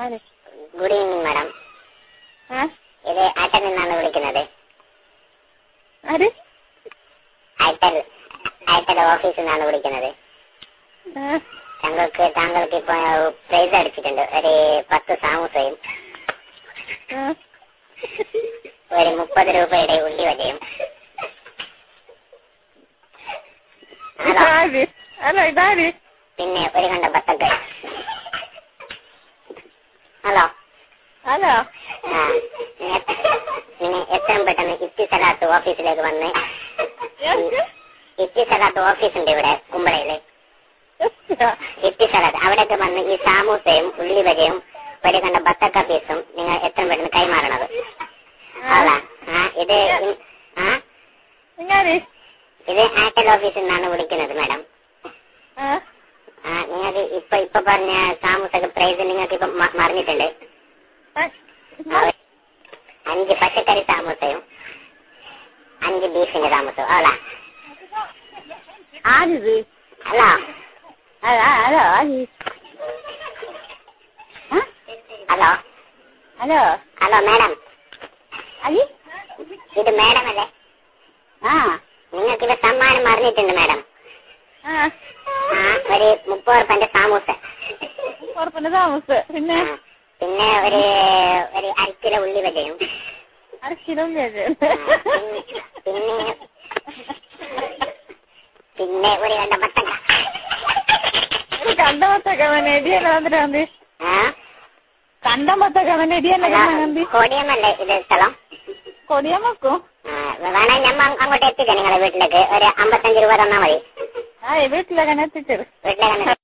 Good evening madam. ഇത് അയർടെൽ നിന്നാണ് വിളിക്കുന്നത്. അയർടെൽ ഓഫീസിൽ നിന്നാണ് വിളിക്കുന്നത്. താങ്കൾക്ക് ഇപ്പൊ പ്രൈസ് അടിച്ചിട്ടുണ്ട്. ഒരു 10 സാമൂസയും ഒരു 30 രൂപയുടെ ഉള്ളിവലയും. പിന്നെ ഒരു കണ്ട ബത്തക്ക. ഹലോ പിന്നെ എത്രയും പെട്ടെന്ന് ഇത്തിസലാത്ത് ഓഫീസിലേക്ക് വന്ന് ഇത്തിസലാത്ത് ഓഫീസുണ്ട് ഇവിടെ കുമ്പളയില്. ഇത്തിസലാത്ത് അവിടേക്ക് വന്ന് ഈ സാമൂസയും ഉള്ളിവലയും ഒരു കണ്ട ബത്തക്ക പീസും നിങ്ങൾ എത്രയും പെട്ടെന്ന് കൈമാറണത്. ഇത് അയർടെൽ ഓഫീസിൽ നിന്നാണ് വിളിക്കുന്നത് മാഡം. നിങ്ങൾക്ക് ഇപ്പൊ പറഞ്ഞ സാമൂസക്ക് പ്രൈസ് നിങ്ങൾക്ക് ഇപ്പൊ മറിഞ്ഞിട്ടുണ്ട്. 5 പച്ചക്കറി താമസവും 5 ബീഫിന്റെ താമസവും. Hello hello hello hello madam, ഇത് മാഡം അല്ലേ? നിങ്ങൾക്ക് ഇത് സമ്മാനം മറിഞ്ഞിട്ടുണ്ട് മാഡം. ഒരു 30 ഉറുപ്പിന്റെ താമസ. പിന്നെ ഒരു 1 കിലോ ഉള്ളിവലയും. പിന്നെ ഒരു കണ്ട ബത്തക്ക. കോടിയമ്മല്ലേ ഇത് സ്ഥലം? കൊടിയമ്മക്കും വേണേ ഞമ്മ അങ്ങോട്ട് എത്തിക്കാം നിങ്ങളെ വീട്ടിലേക്ക്. ഒരു 55 രൂപ തന്നാ മതി. വീട്ടിലേക്കാണ് എത്തിച്ചത്. വീട്ടിലേക്ക്